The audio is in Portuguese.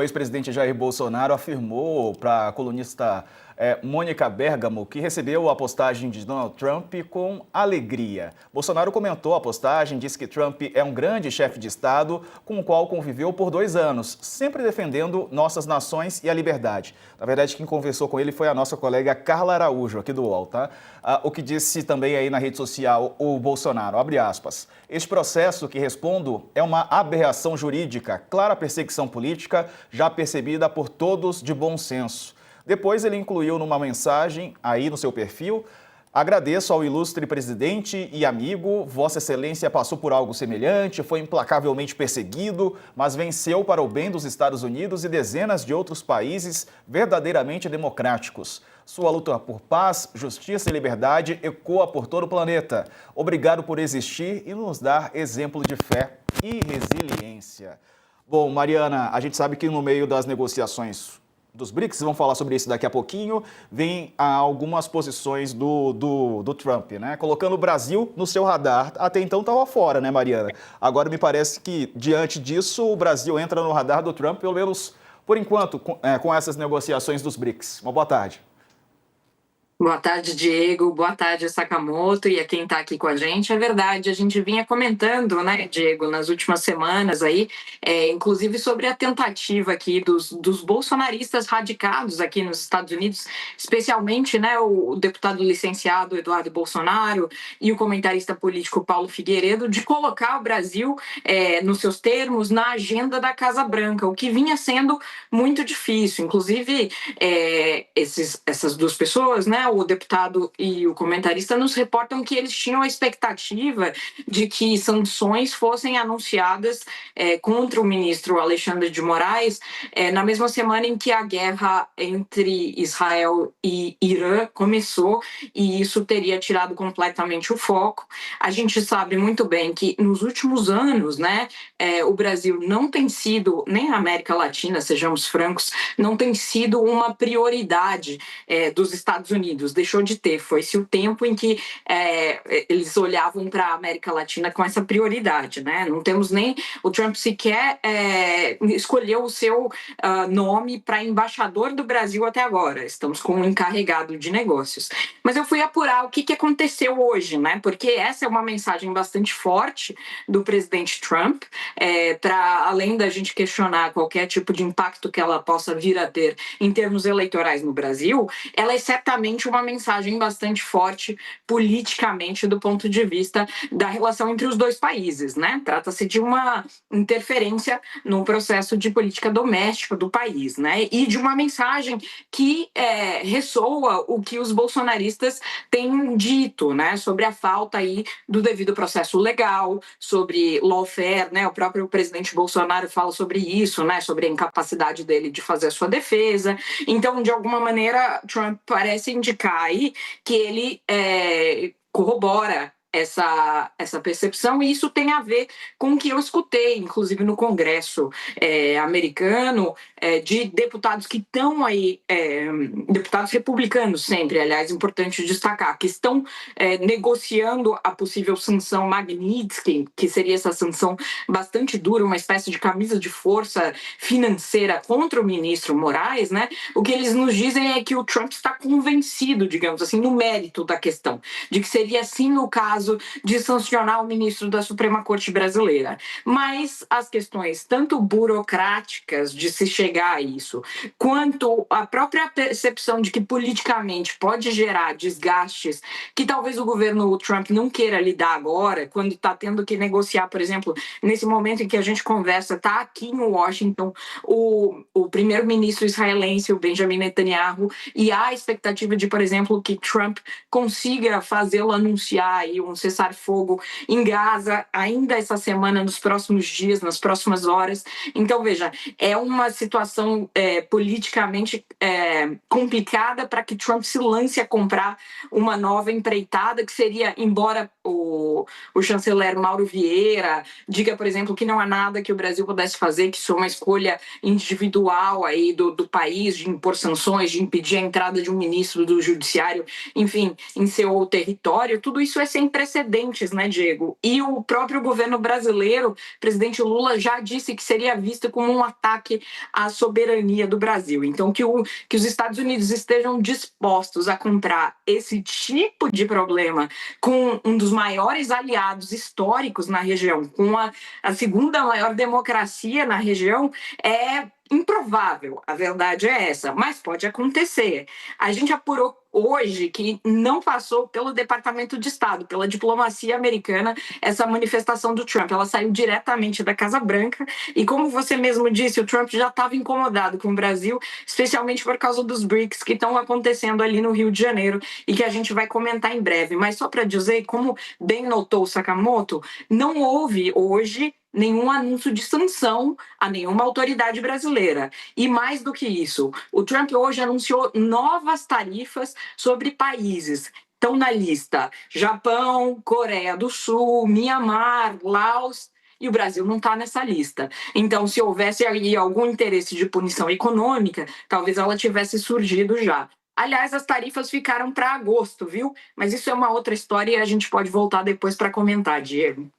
O ex-presidente Jair Bolsonaro afirmou para a colunista Mônica Bergamo que recebeu a postagem de Donald Trump com alegria. Bolsonaro comentou a postagem, disse que Trump é um grande chefe de Estado com o qual conviveu por 2 anos, sempre defendendo nossas nações e a liberdade. Na verdade, quem conversou com ele foi a nossa colega Carla Araújo, aqui do UOL, tá? O que disse também aí na rede social o Bolsonaro, abre aspas, este processo que respondo é uma aberração jurídica, clara perseguição política, já percebida por todos de bom senso. Depois ele incluiu numa mensagem aí no seu perfil: agradeço ao ilustre presidente e amigo, Vossa Excelência passou por algo semelhante, foi implacavelmente perseguido, mas venceu para o bem dos Estados Unidos e dezenas de outros países verdadeiramente democráticos. Sua luta por paz, justiça e liberdade ecoa por todo o planeta. Obrigado por existir e nos dar exemplo de fé e resiliência. Bom, Mariana, a gente sabe que no meio das negociações dos BRICS, vamos falar sobre isso daqui a pouquinho, vem algumas posições do Trump, né? Colocando o Brasil no seu radar. Até então estava fora, né, Mariana? Agora me parece que, diante disso, o Brasil entra no radar do Trump, pelo menos por enquanto, com essas negociações dos BRICS. Uma boa tarde. Boa tarde, Diego. Boa tarde, Sakamoto, e a quem está aqui com a gente. É verdade, a gente vinha comentando, né, Diego, nas últimas semanas aí, inclusive sobre a tentativa aqui dos bolsonaristas radicados aqui nos Estados Unidos, especialmente, né, o deputado licenciado Eduardo Bolsonaro e o comentarista político Paulo Figueiredo, de colocar o Brasil nos seus termos na agenda da Casa Branca, o que vinha sendo muito difícil. Inclusive, essas duas pessoas, né, o deputado e o comentarista, nos reportam que eles tinham a expectativa de que sanções fossem anunciadas contra o ministro Alexandre de Moraes na mesma semana em que a guerra entre Israel e Irã começou, e isso teria tirado completamente o foco. A gente sabe muito bem que nos últimos anos, né, o Brasil não tem sido, nem a América Latina, sejamos francos, não tem sido uma prioridade dos Estados Unidos. Deixou de ter. Foi-se o tempo em que eles olhavam para a América Latina com essa prioridade, né? Não temos nem... O Trump sequer escolheu o seu nome para embaixador do Brasil até agora. Estamos com um encarregado de negócios. Mas eu fui apurar o que aconteceu hoje, né? Porque essa é uma mensagem bastante forte do presidente Trump, para além da gente questionar qualquer tipo de impacto que ela possa vir a ter em termos eleitorais no Brasil, ela é certamente uma mensagem bastante forte politicamente do ponto de vista da relação entre os dois países, né? Trata-se de uma interferência no processo de política doméstica do país, né? E de uma mensagem que ressoa o que os bolsonaristas têm dito, né? Sobre a falta aí do devido processo legal, sobre lawfare, né? O próprio presidente Bolsonaro fala sobre isso, né? Sobre a incapacidade dele de fazer a sua defesa. Então, de alguma maneira, Trump parece indicar aí que ele corrobora essa percepção, e isso tem a ver com o que eu escutei, inclusive no Congresso americano, de deputados que estão aí, deputados republicanos sempre, aliás, importante destacar, que estão negociando a possível sanção Magnitsky, que seria essa sanção bastante dura, uma espécie de camisa de força financeira contra o ministro Moraes, né? O que eles nos dizem é que o Trump está convencido, digamos assim, no mérito da questão, de que seria sim o caso de sancionar o ministro da Suprema Corte brasileira. Mas as questões tanto burocráticas de se chegar a isso, quanto a própria percepção de que politicamente pode gerar desgastes que talvez o governo Trump não queira lidar agora, quando está tendo que negociar, por exemplo, nesse momento em que a gente conversa, está aqui em Washington o primeiro-ministro israelense, o Benjamin Netanyahu, e há a expectativa de, por exemplo, que Trump consiga fazê-lo anunciar aí um cessar-fogo em Gaza ainda essa semana, nos próximos dias, nas próximas horas. Então, veja, é uma situação politicamente complicada para que Trump se lance a comprar uma nova empreitada, que seria, embora o chanceler Mauro Vieira diga, por exemplo, que não há nada que o Brasil pudesse fazer, que isso é uma escolha individual aí do país, de impor sanções, de impedir a entrada de um ministro do judiciário, enfim, em seu território, tudo isso é sem precedentes, né, Diego? E o próprio governo brasileiro, o presidente Lula, já disse que seria visto como um ataque à soberania do Brasil. Então, que os Estados Unidos estejam dispostos a comprar esse tipo de problema com um dos maiores aliados históricos na região, com a segunda maior democracia na região, é improvável, a verdade é essa, mas pode acontecer. A gente apurou hoje que não passou pelo Departamento de Estado, pela diplomacia americana, essa manifestação do Trump. Ela saiu diretamente da Casa Branca e, como você mesmo disse, o Trump já estava incomodado com o Brasil, especialmente por causa dos BRICS que estão acontecendo ali no Rio de Janeiro e que a gente vai comentar em breve. Mas só para dizer, como bem notou o Sakamoto, não houve hoje nenhum anúncio de sanção a nenhuma autoridade brasileira. E mais do que isso, o Trump hoje anunciou novas tarifas sobre países. Estão na lista Japão, Coreia do Sul, Mianmar, Laos, e o Brasil não está nessa lista. Então, se houvesse aí algum interesse de punição econômica, talvez ela tivesse surgido já. Aliás, as tarifas ficaram para agosto, viu? Mas isso é uma outra história e a gente pode voltar depois para comentar, Diego.